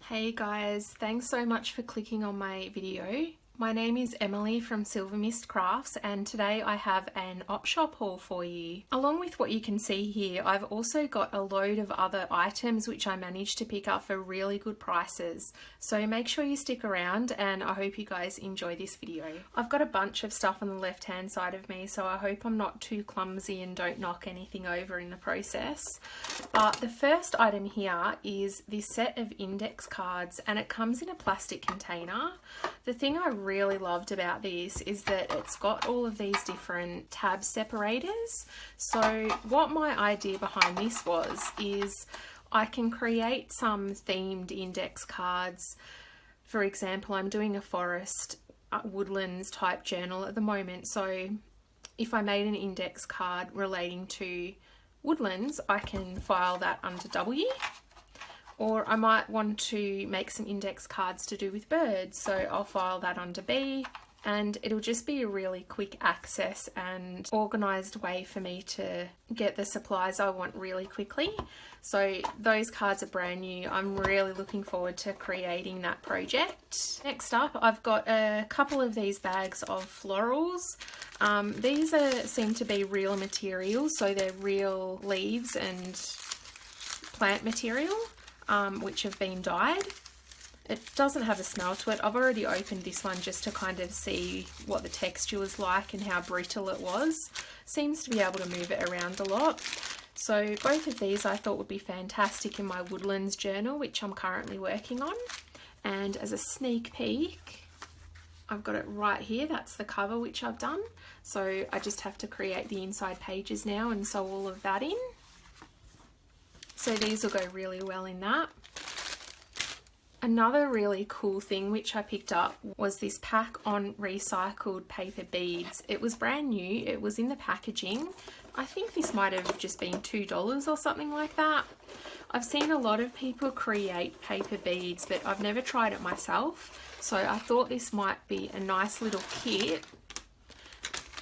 Hey guys, thanks so much for clicking on my video. My name is Emily from Silver Mist Crafts and today I have an op shop haul for you. Along with what you can see here, I've also got a load of other items which I managed to pick up for really good prices. So make sure you stick around and I hope you guys enjoy this video. I've got a bunch of stuff on the left hand side of me, so I hope I'm not too clumsy and don't knock anything over in the process. But the first item here is this set of index cards and it comes in a plastic container. The thing I really loved about this is that it's got all of these different tab separators. So what my idea behind this was is I can create some themed index cards. For example, I'm doing a forest woodlands type journal at the moment, so if I made an index card relating to woodlands, I can file that under W. Or I might want to make some index cards to do with birds, so I'll file that under B, and it'll just be a really quick access and organised way for me to get the supplies I want really quickly. So those cards are brand new. I'm really looking forward to creating that project. Next up, I've got a couple of these bags of florals. These seem to be real materials, so they're real leaves and plant material. Which have been dyed. It doesn't have a smell to it. I've already opened this one just to kind of see what the texture was like and how brittle it was. Seems to be able to move it around a lot. So both of these I thought would be fantastic in my woodlands journal, which I'm currently working on. And as a sneak peek, I've got it right here. That's the cover which I've done. So I just have to create the inside pages now and sew all of that in. So these will go really well in that. Another really cool thing which I picked up was this pack on recycled paper beads. It was brand new, it was in the packaging. I think this might have just been $2 or something like that. I've seen a lot of people create paper beads, but I've never tried it myself. So I thought this might be a nice little kit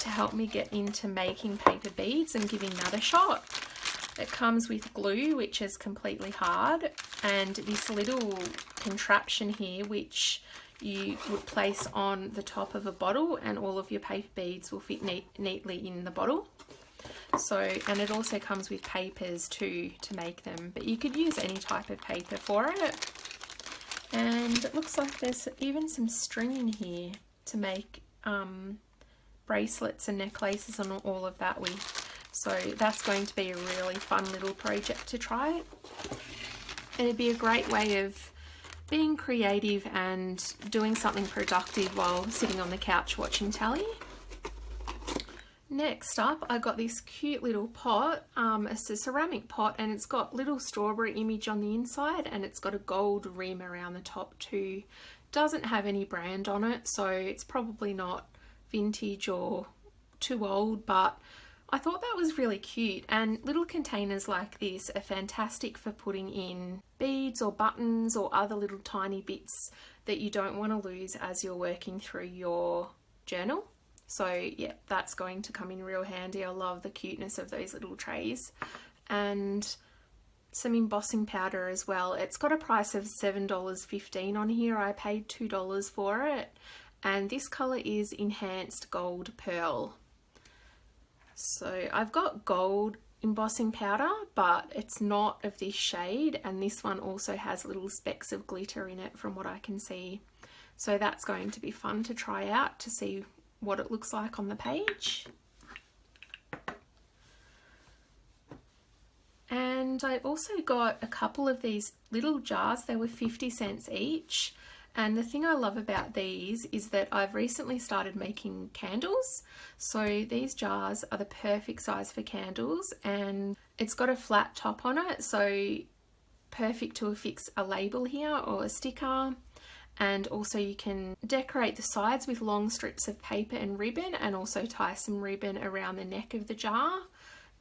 to help me get into making paper beads and giving that a shot. It comes with glue, which is completely hard, and this little contraption here which you would place on the top of a bottle, and all of your paper beads will fit neatly in the bottle. So, and it also comes with papers too to make them, but you could use any type of paper for it. And it looks like there's even some string in here to make bracelets and necklaces and all of that with. So that's going to be a really fun little project to try. It'd be a great way of being creative and doing something productive while sitting on the couch watching telly. Next up, I got this cute little pot. It's a ceramic pot and it's got little strawberry image on the inside and it's got a gold rim around the top too. Doesn't have any brand on it, so it's probably not vintage or too old, but I thought that was really cute, and little containers like this are fantastic for putting in beads or buttons or other little tiny bits that you don't want to lose as you're working through your journal. So yeah, that's going to come in real handy. I love the cuteness of those little trays. And some embossing powder as well. It's got a price of $7.15 on here. I paid $2 for it, and this colour is Enhanced Gold Pearl. So I've got gold embossing powder, but it's not of this shade, and this one also has little specks of glitter in it from what I can see. So that's going to be fun to try out to see what it looks like on the page. And I also got a couple of these little jars. They were 50 cents each. And the thing I love about these is that I've recently started making candles. So these jars are the perfect size for candles, and it's got a flat top on it, so perfect to affix a label here or a sticker. And also you can decorate the sides with long strips of paper and ribbon, and also tie some ribbon around the neck of the jar.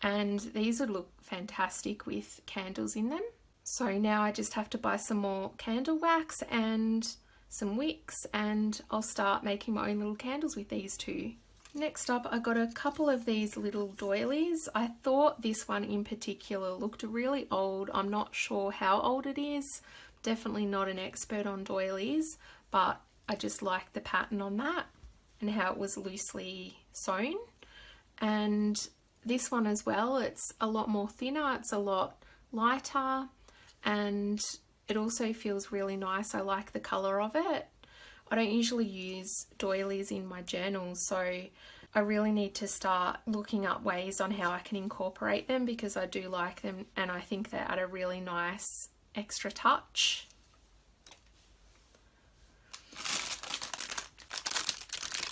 And these would look fantastic with candles in them. So now I just have to buy some more candle wax and some wicks, and I'll start making my own little candles with these too. Next up, I got a couple of these little doilies. I thought this one in particular looked really old. I'm not sure how old it is, Definitely not an expert on doilies, but I just liked the pattern on that and how it was loosely sewn. And this one as well, it's a lot more thinner, it's a lot lighter, and it also feels really nice. I like the colour of it. I don't usually use doilies in my journals, so I really need to start looking up ways on how I can incorporate them, because I do like them and I think they add a really nice extra touch.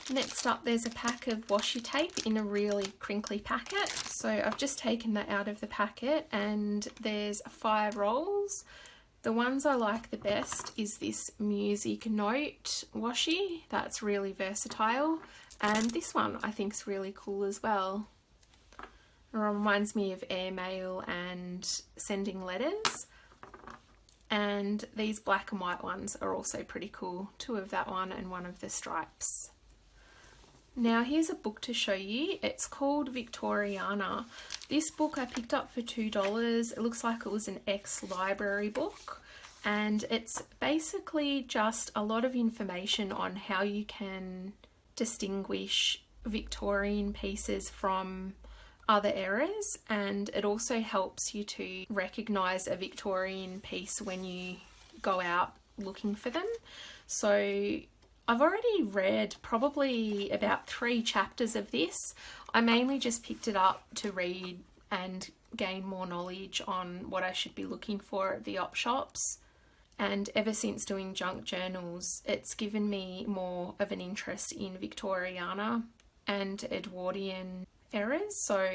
Next up, there's a pack of washi tape in a really crinkly packet. So I've just taken that out of the packet, and there's 5 rolls. The ones I like the best is this music note washi. That's really versatile. And this one I think is really cool as well. It reminds me of airmail and sending letters. And these black and white ones are also pretty cool. 2 of that one and 1 of the stripes. Now here's a book to show you. It's called Victoriana. This book I picked up for $2. It looks like it was an ex-library book, and it's basically just a lot of information on how you can distinguish Victorian pieces from other eras, and it also helps you to recognize a Victorian piece when you go out looking for them. So I've already read probably about 3 chapters of this. I mainly just picked it up to read and gain more knowledge on what I should be looking for at the op shops. And ever since doing junk journals, it's given me more of an interest in Victoriana and Edwardian eras. So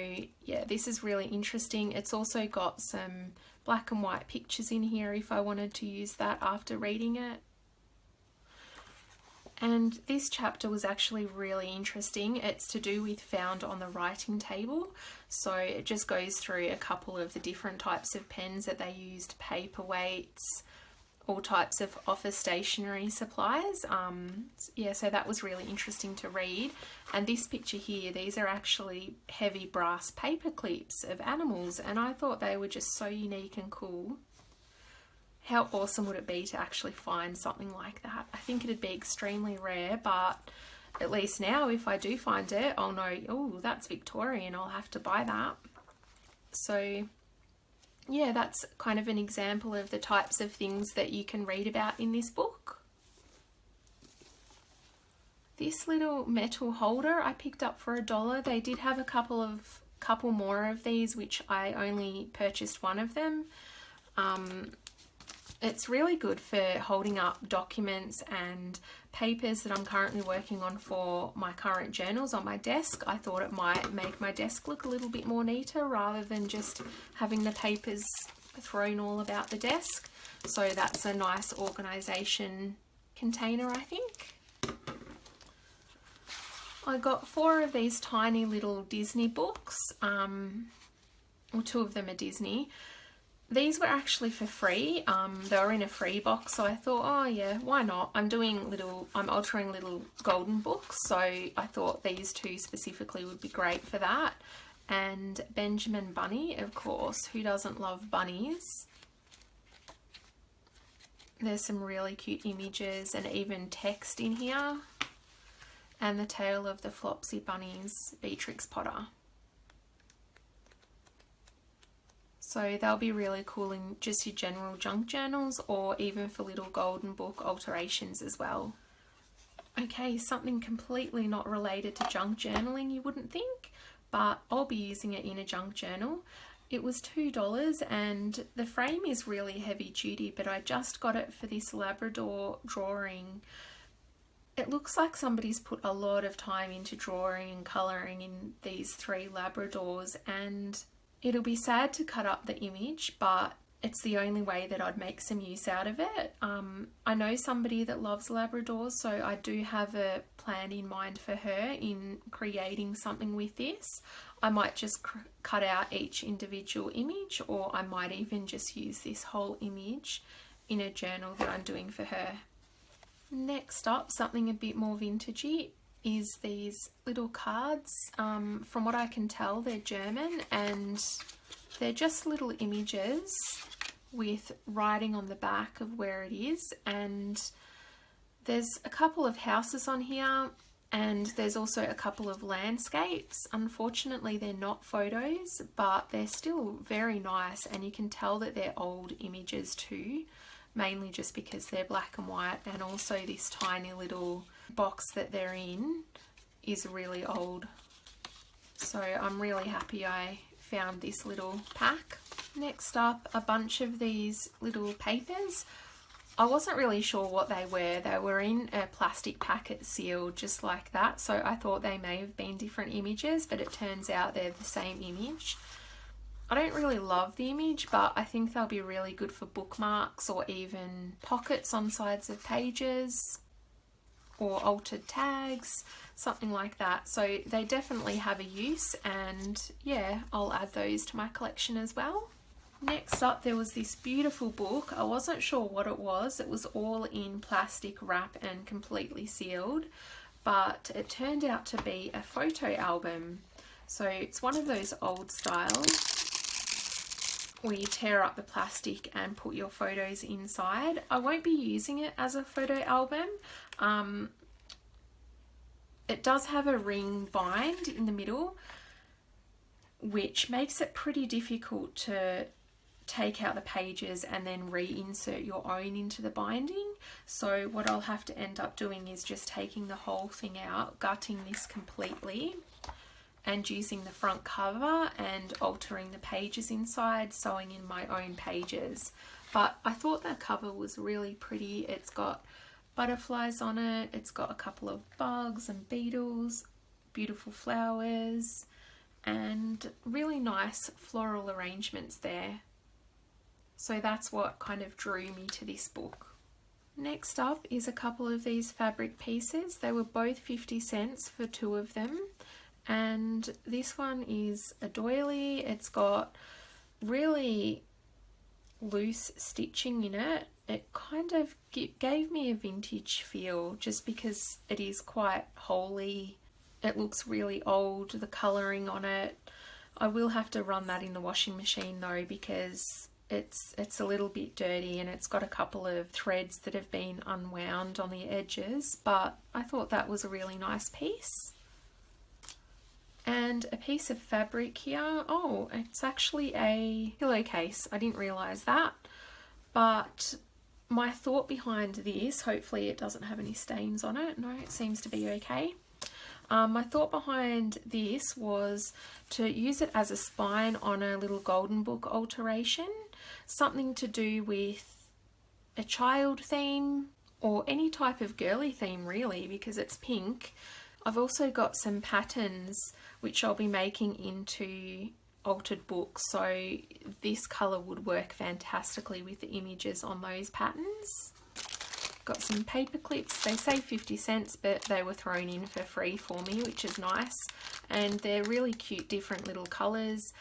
yeah, this is really interesting. It's also got some black and white pictures in here if I wanted to use that after reading it. And this chapter was actually really interesting. It's to do with found on the writing table. So it just goes through a couple of the different types of pens that they used, paperweights, all types of office stationery supplies. Yeah, so that was really interesting to read. And this picture here, these are actually heavy brass paper clips of animals, and I thought they were just so unique and cool. How awesome would it be to actually find something like that? I think it'd be extremely rare, but at least now if I do find it, I'll know, oh, that's Victorian, I'll have to buy that. So yeah, that's kind of an example of the types of things that you can read about in this book. This little metal holder I picked up for $1. They did have a couple more of these, which I only purchased 1 of them. It's really good for holding up documents and papers that I'm currently working on for my current journals on my desk. I thought it might make my desk look a little bit more neater rather than just having the papers thrown all about the desk. So that's a nice organisation container, I think. I got 4 of these tiny little Disney books. Well, 2 of them are Disney. These were actually for free. They were in a free box, so I thought, oh yeah, why not? I'm altering little golden books, so I thought these 2 specifically would be great for that. And Benjamin Bunny, of course, who doesn't love bunnies? There's some really cute images and even text in here. And the tale of the Flopsy Bunnies, Beatrix Potter. So they'll be really cool in just your general junk journals or even for little golden book alterations as well. Okay, something completely not related to junk journaling, you wouldn't think, but I'll be using it in a junk journal. It was $2 and the frame is really heavy duty, but I just got it for this Labrador drawing. It looks like somebody's put a lot of time into drawing and colouring in these 3 Labradors, and it'll be sad to cut up the image, but it's the only way that I'd make some use out of it. I know somebody that loves Labradors, so I do have a plan in mind for her in creating something with this. I might just cut out each individual image, or I might even just use this whole image in a journal that I'm doing for her. Next up, something a bit more vintagey, is these little cards. From what I can tell, they're German and they're just little images with writing on the back of where it is, and there's a couple of houses on here, and there's also a couple of landscapes. Unfortunately, they're not photos, but they're still very nice, and you can tell that they're old images too, mainly just because they're black and white, and also this tiny little box that they're in is really old. So I'm really happy I found this little pack. Next up, a bunch of these little papers. I wasn't really sure what they were. They were in a plastic packet sealed just like that, so I thought they may have been different images, but it turns out they're the same image. I don't really love the image, but I think they'll be really good for bookmarks or even pockets on sides of pages or altered tags, something like that. So they definitely have a use, and yeah, I'll add those to my collection as well. Next up, there was this beautiful book. I wasn't sure what it was. It was all in plastic wrap and completely sealed, but it turned out to be a photo album. So it's one of those old styles where you tear up the plastic and put your photos inside. I won't be using it as a photo album. It does have a ring bind in the middle, which makes it pretty difficult to take out the pages and then reinsert your own into the binding. So what I'll have to end up doing is just taking the whole thing out, gutting this completely, and using the front cover and altering the pages inside, sewing in my own pages. But I thought that cover was really pretty. It's got butterflies on it, it's got a couple of bugs and beetles, beautiful flowers, and really nice floral arrangements there. So that's what kind of drew me to this book. Next up is a couple of these fabric pieces. They were both 50 cents for two of them. And this one is a doily. It's got really loose stitching in it. It kind of gave me a vintage feel just because it is quite holey. It looks really old, the colouring on it. I will have to run that in the washing machine though, because it's a little bit dirty and it's got a couple of threads that have been unwound on the edges, but I thought that was a really nice piece. And a piece of fabric here. Oh, it's actually a pillowcase. I didn't realise that. But my thought behind this, hopefully it doesn't have any stains on it. No, it seems to be okay. My thought behind this was to use it as a spine on a little golden book alteration. Something to do with a child theme or any type of girly theme really, because it's pink. I've also got some patterns which I'll be making into altered books, so this colour would work fantastically with the images on those patterns. Got some paper clips. They say 50 cents, but they were thrown in for free for me, which is nice. And they're really cute, different little colours.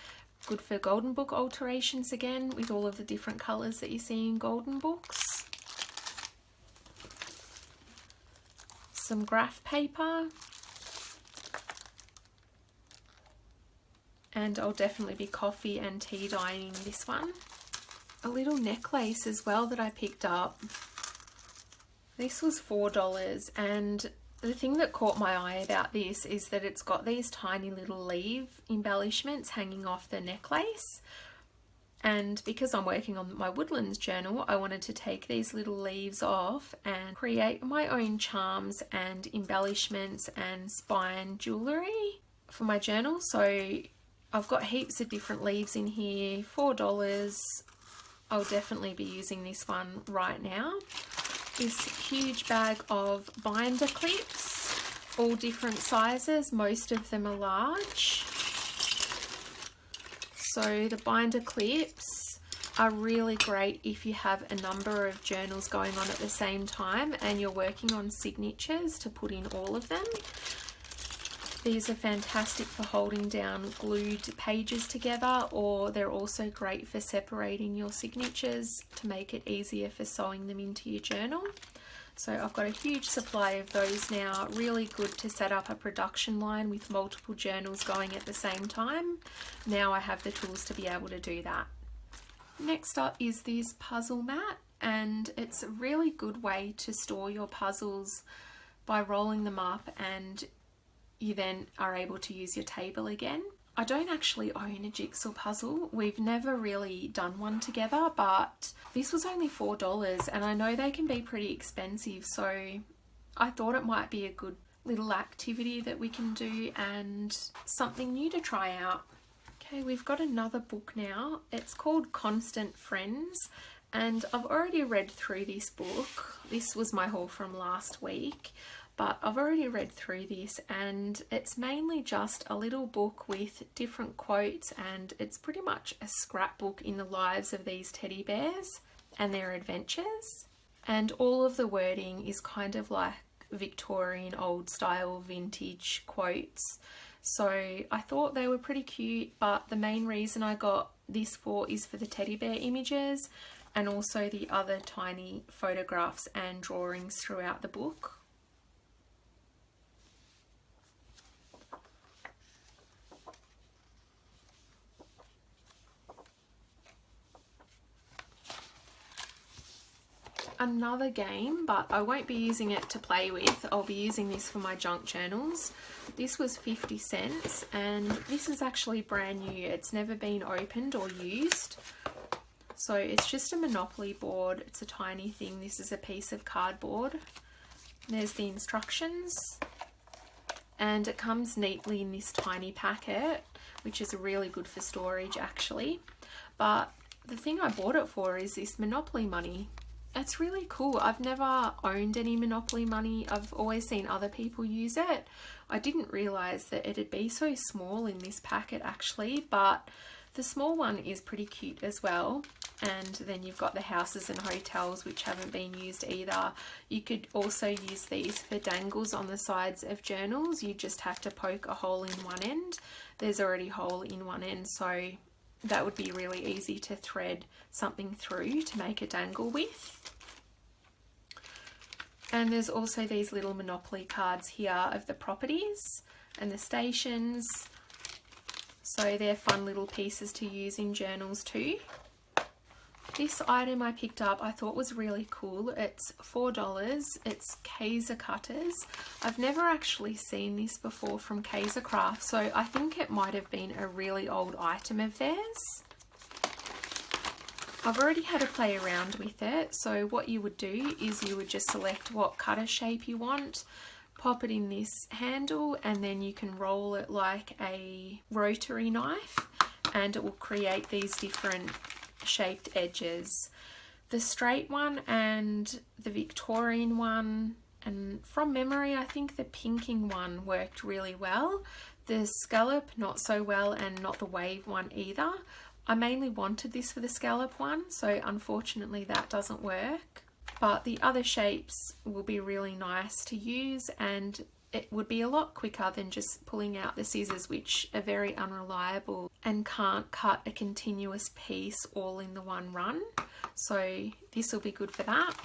Good for golden book alterations again, with all of the different colours that you see in golden books. Some graph paper. And I'll definitely be coffee and tea dyeing this one. A little necklace as well that I picked up. This was $4, and the thing that caught my eye about this is that it's got these tiny little leaf embellishments hanging off the necklace. And because I'm working on my woodlands journal, I wanted to take these little leaves off and create my own charms and embellishments and spine jewellery for my journal. So I've got heaps of different leaves in here, $4. I'll definitely be using this one right now. This huge bag of binder clips, all different sizes, most of them are large. So the binder clips are really great if you have a number of journals going on at the same time and you're working on signatures to put in all of them. These are fantastic for holding down glued pages together, or they're also great for separating your signatures to make it easier for sewing them into your journal. So I've got a huge supply of those now, really good to set up a production line with multiple journals going at the same time. Now I have the tools to be able to do that. Next up is this puzzle mat, and it's a really good way to store your puzzles by rolling them up, and you then are able to use your table again. I don't actually own a jigsaw puzzle. We've never really done one together, but this was only $4 and I know they can be pretty expensive, so I thought it might be a good little activity that we can do and something new to try out. Okay, we've got another book now. It's called Constant Friends, and I've already read through this book. This was my haul from last week, but I've already read through this, and it's mainly just a little book with different quotes, and it's pretty much a scrapbook in the lives of these teddy bears and their adventures. And all of the wording is kind of like Victorian old style vintage quotes. So I thought they were pretty cute, but the main reason I got this for is for the teddy bear images and also the other tiny photographs and drawings throughout the book. Another game, but I won't be using it to play with. I'll be using this for my junk journals. This was 50 cents and this is actually brand new. It's never been opened or used. So it's just a Monopoly board. It's a tiny thing. This is a piece of cardboard. There's the instructions and it comes neatly in this tiny packet, which is really good for storage actually. But the thing I bought it for is this Monopoly money. It's really cool. I've never owned any Monopoly money. I've always seen other people use it. I didn't realise that it'd be so small in this packet actually, but the small one is pretty cute as well. And then you've got the houses and hotels, which haven't been used either. You could also use these for dangles on the sides of journals. You just have to poke a hole in one end. There's already a hole in one end, so that would be really easy to thread something through to make a dangle with. And there's also these little Monopoly cards here of the properties and the stations. So they're fun little pieces to use in journals too. This item I picked up I thought was really cool. It's $4. It's Kaiser cutters. I've never actually seen this before from Kaiser Craft, so I think it might have been a really old item of theirs. I've already had a play around with it, so what you would do is you would just select what cutter shape you want, pop it in this handle, and then you can roll it like a rotary knife and it will create these different shaped edges. The straight one and the Victorian one, and from memory I think the pinking one worked really well. The scallop not so well, and not the wave one either. I mainly wanted this for the scallop one, so unfortunately that doesn't work. But the other shapes will be really nice to use, and it would be a lot quicker than just pulling out the scissors, which are very unreliable and can't cut a continuous piece all in the one run. So this will be good for that.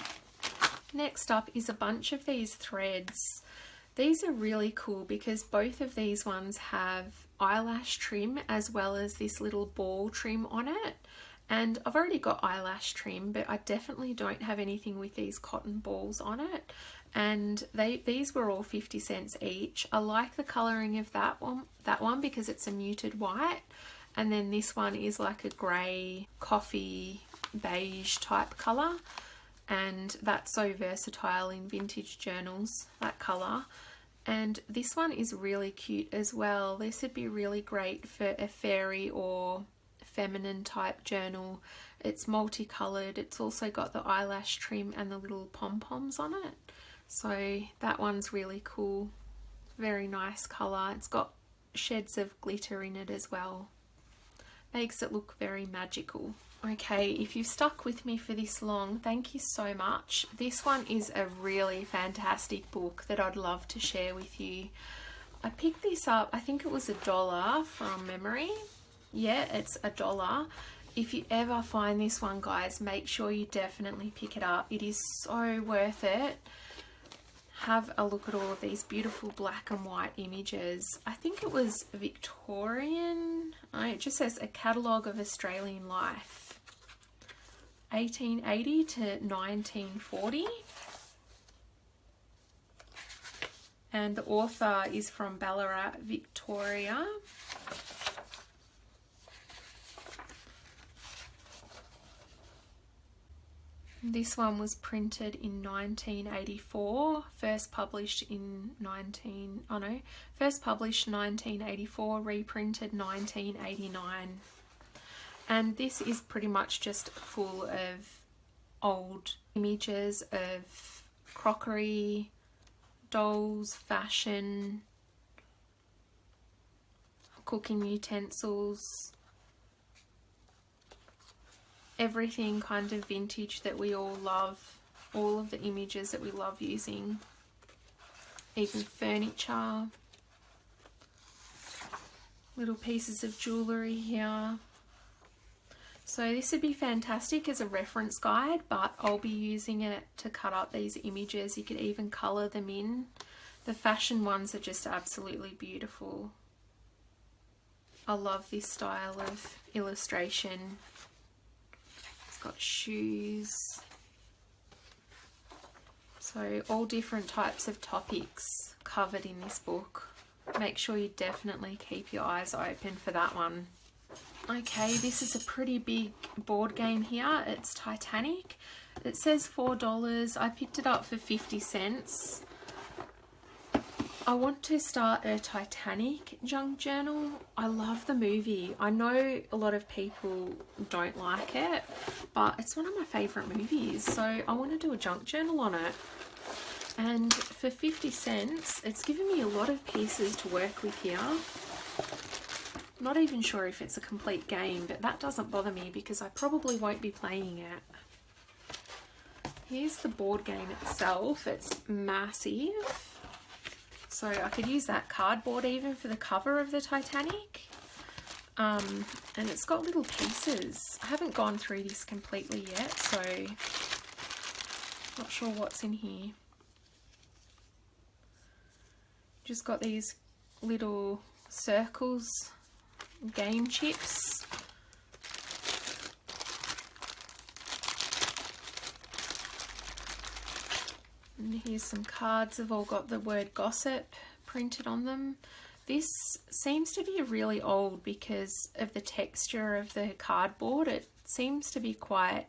Next up is a bunch of these threads. These are really cool because both of these ones have eyelash trim as well as this little ball trim on it. And I've already got eyelash trim, but I definitely don't have anything with these cotton balls on it. And these were all 50 cents each. I like the colouring of that one because it's a muted white. And then this one is like a grey, coffee, beige type colour. And that's so versatile in vintage journals, that colour. And this one is really cute as well. This would be really great for a fairy or feminine type journal. It's multicoloured. It's also got the eyelash trim and the little pom-poms on it. So that one's really cool. Very nice colour. It's got sheds of glitter in it as well. Makes it look very magical. Okay, if you've stuck with me for this long, thank you so much. This one is a really fantastic book that I'd love to share with you. I picked this up, I think it was $1 from memory. Yeah, it's $1. If you ever find this one, guys, make sure you definitely pick it up. It is so worth it. Have a look at all of these beautiful black and white images. I think it was Victorian. It just says a catalogue of Australian life. 1880 to 1940. And the author is from Ballarat, Victoria. This one was printed in 1984, first published 1984, reprinted 1989. And this is pretty much just full of old images of crockery, dolls, fashion, cooking utensils, everything kind of vintage that we all love, all of the images that we love using, even furniture, little pieces of jewellery here. So this would be fantastic as a reference guide, but I'll be using it to cut up these images. You could even colour them in. The fashion ones are just absolutely beautiful. I love this style of illustration. It's got shoes. So all different types of topics covered in this book. Make sure you definitely keep your eyes open for that one. Okay, this is a pretty big board game here. It's Titanic. It says $4. I picked it up for 50 cents. I want to start a Titanic junk journal. I love the movie. I know a lot of people don't like it, but it's one of my favourite movies, so I want to do a junk journal on it. And for 50 cents, it's given me a lot of pieces to work with here. Not even sure if it's a complete game, but that doesn't bother me because I probably won't be playing it. Here's the board game itself. It's massive. So I could use that cardboard even for the cover of the Titanic. And it's got little pieces. I haven't gone through this completely yet, so not sure what's in here. Just got these little circles, game chips. And here's some cards have all got the word gossip printed on them. This seems to be really old because of the texture of the cardboard. It seems to be quite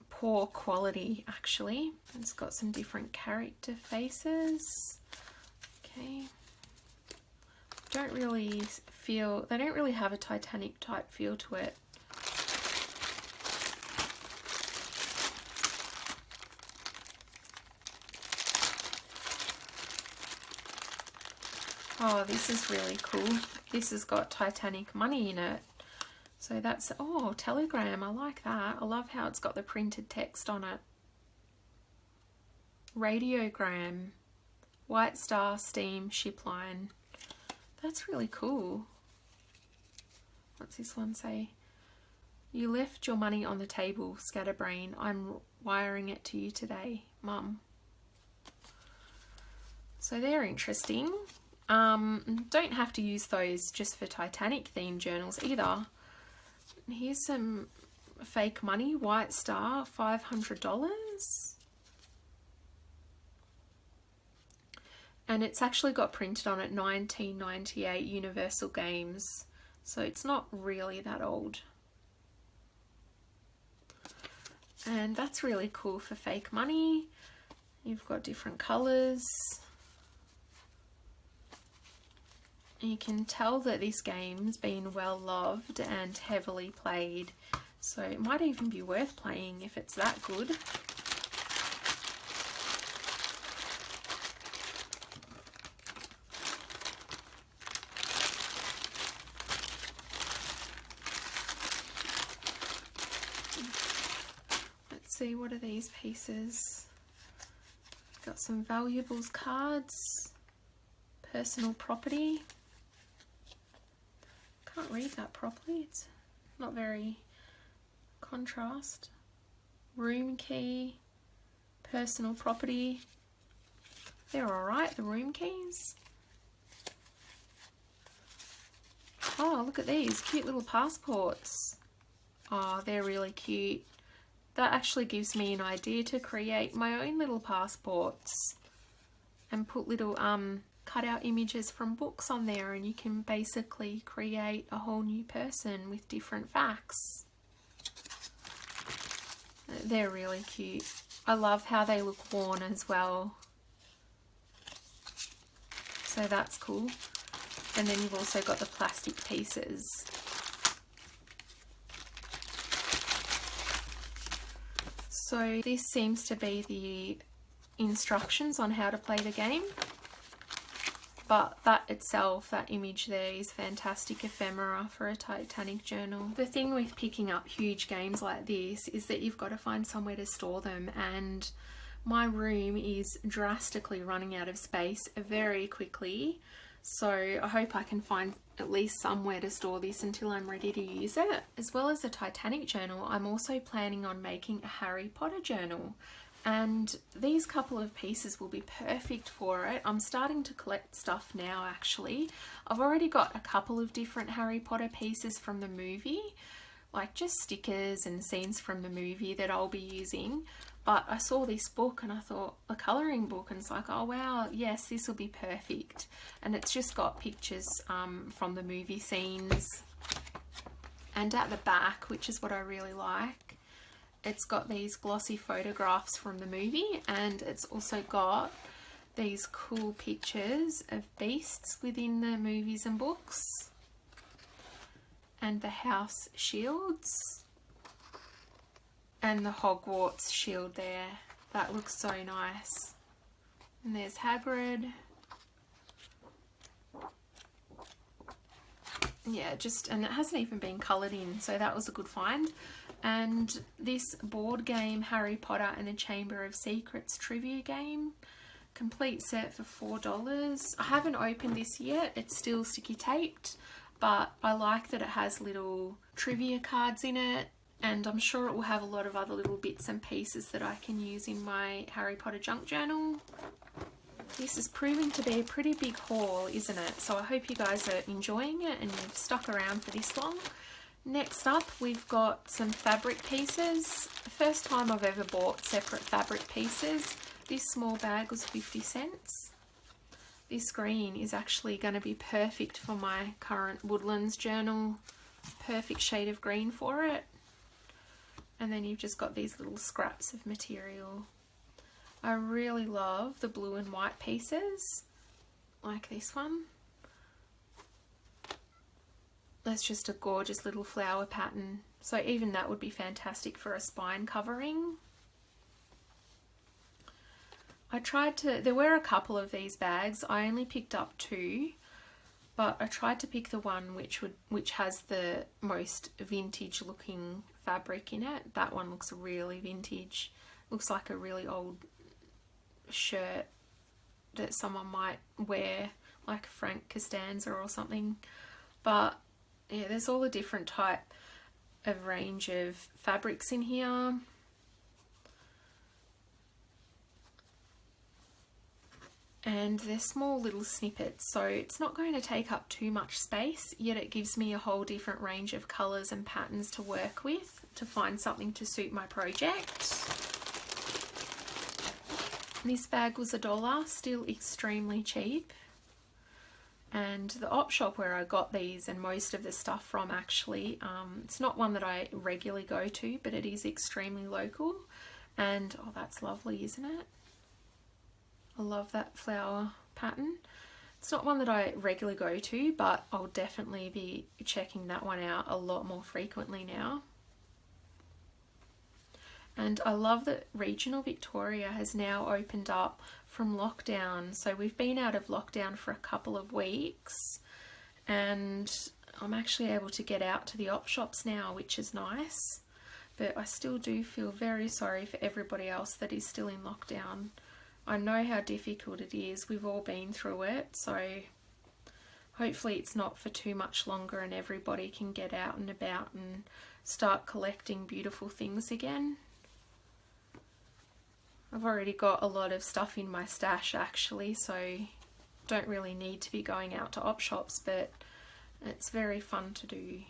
poor quality actually. It's got some different character faces. Okay. They don't really have a Titanic type feel to it. Oh, this is really cool. This has got Titanic money in it. So that's, oh, telegram. I like that. I love how it's got the printed text on it. Radiogram. White Star Steam Ship Line. That's really cool. What's this one say? You left your money on the table, Scatterbrain. I'm wiring it to you today, Mum. So they're interesting. Don't have to use those just for Titanic themed journals either. Here's some fake money, White Star, $500. And it's actually got printed on it 1998 Universal Games, so it's not really that old. And that's really cool for fake money. You've got different colours. You can tell that this game's been well loved and heavily played, so it might even be worth playing if it's that good. Let's see, what are these pieces? Got some valuables cards, personal property. Can't read that properly, it's not very contrast. Room key, personal property. They're alright, the room keys. Oh, look at these cute little passports. Oh, they're really cute. that actually gives me an idea to create my own little passports and put little cut out images from books on there, and you can basically create a whole new person with different facts. They're really cute. I love how they look worn as well. So that's cool. And then you've also got the plastic pieces. So this seems to be the instructions on how to play the game. But that itself, that image there, is fantastic ephemera for a Titanic journal. The thing with picking up huge games like this is that you've got to find somewhere to store them, and my room is drastically running out of space very quickly. So I hope I can find at least somewhere to store this until I'm ready to use it. As well as the Titanic journal, I'm also planning on making a Harry Potter journal. And these couple of pieces will be perfect for it. I'm starting to collect stuff now actually. I've already got a couple of different Harry Potter pieces from the movie, like just stickers and scenes from the movie that I'll be using. But I saw this book and I thought, a colouring book, and it's like, oh wow, yes, this will be perfect. And it's just got pictures from the movie scenes. And at the back, which is what I really like, it's got these glossy photographs from the movie, and it's also got these cool pictures of beasts within the movies and books. And the house shields. And the Hogwarts shield there. That looks so nice. And there's Hagrid. Yeah, and it hasn't even been coloured in, so that was a good find. And this board game, Harry Potter and the Chamber of Secrets trivia game, complete set for $4. I haven't opened this yet, it's still sticky taped, but I like that it has little trivia cards in it, and I'm sure it will have a lot of other little bits and pieces that I can use in my Harry Potter junk journal. This is proving to be a pretty big haul, isn't it? So I hope you guys are enjoying it and you've stuck around for this long. Next up, we've got some fabric pieces. The first time I've ever bought separate fabric pieces. This small bag was 50 cents. This green is actually going to be perfect for my current Woodlands journal. Perfect shade of green for it. And then you've just got these little scraps of material. I really love the blue and white pieces, like this one. That's just a gorgeous little flower pattern. So even that would be fantastic for a spine covering. There were a couple of these bags. I only picked up 2, but I tried to pick the one which has the most vintage looking fabric in it. That one looks really vintage. Looks like a really old shirt that someone might wear, like Frank Costanza or something. But yeah, there's all a different type of range of fabrics in here. And they're small little snippets, so it's not going to take up too much space, yet it gives me a whole different range of colours and patterns to work with to find something to suit my project. This bag was $1, still extremely cheap. And the op shop where I got these and most of the stuff from actually, it's not one that I regularly go to, but it is extremely local. And oh, that's lovely, isn't it? I love that flower pattern. It's not one that I regularly go to, but I'll definitely be checking that one out a lot more frequently now. And I love that regional Victoria has now opened up from lockdown. So we've been out of lockdown for a couple of weeks and I'm actually able to get out to the op shops now, which is nice. But I still do feel very sorry for everybody else that is still in lockdown. I know how difficult it is. We've all been through it. So hopefully it's not for too much longer and everybody can get out and about and start collecting beautiful things again. I've already got a lot of stuff in my stash actually, so don't really need to be going out to op shops, but it's very fun to do.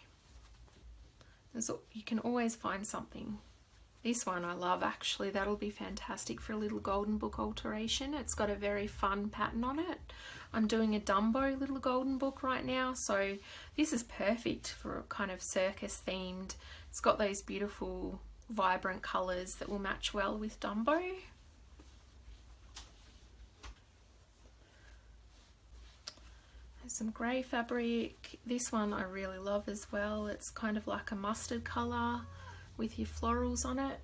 You can always find something. This one I love actually. That'll be fantastic for a little golden book alteration. It's got a very fun pattern on it. I'm doing a Dumbo little golden book right now, so this is perfect for a kind of circus themed. It's got those beautiful vibrant colours that will match well with Dumbo. There's some grey fabric. This one I really love as well. It's kind of like a mustard colour with your florals on it.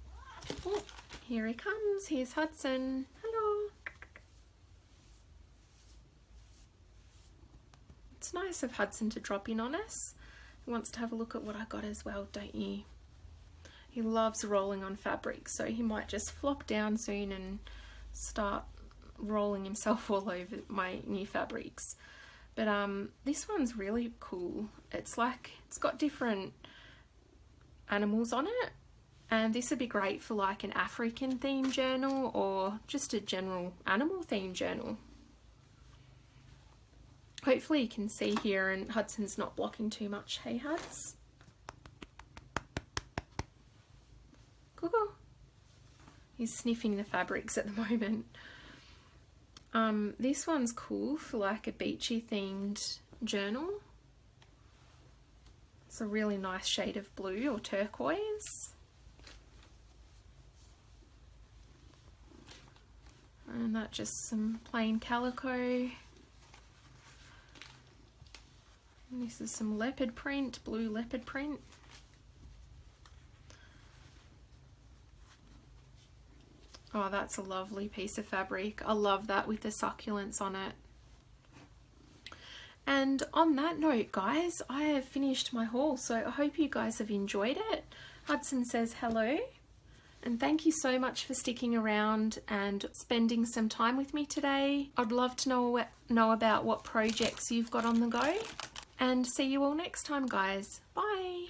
Oh, here he comes. Here's Hudson. Hello. It's nice of Hudson to drop in on us. He wants to have a look at what I got as well, don't you? He loves rolling on fabric, so he might just flop down soon and start rolling himself all over my new fabrics. But this one's really cool. It's like, it's got different animals on it, and this would be great for like an African themed journal or just a general animal themed journal. Hopefully you can see here and Hudson's not blocking too much. Hey Huds. Google. He's sniffing the fabrics at the moment. This one's cool for like a beachy themed journal. It's a really nice shade of blue or turquoise. And that's just some plain calico. And this is some leopard print, blue leopard print. Oh, that's a lovely piece of fabric. I love that with the succulents on it. And on that note, guys, I have finished my haul, so I hope you guys have enjoyed it. Hudson says hello, and thank you so much for sticking around and spending some time with me today. I'd love to know about what projects you've got on the go, and see you all next time, guys. Bye.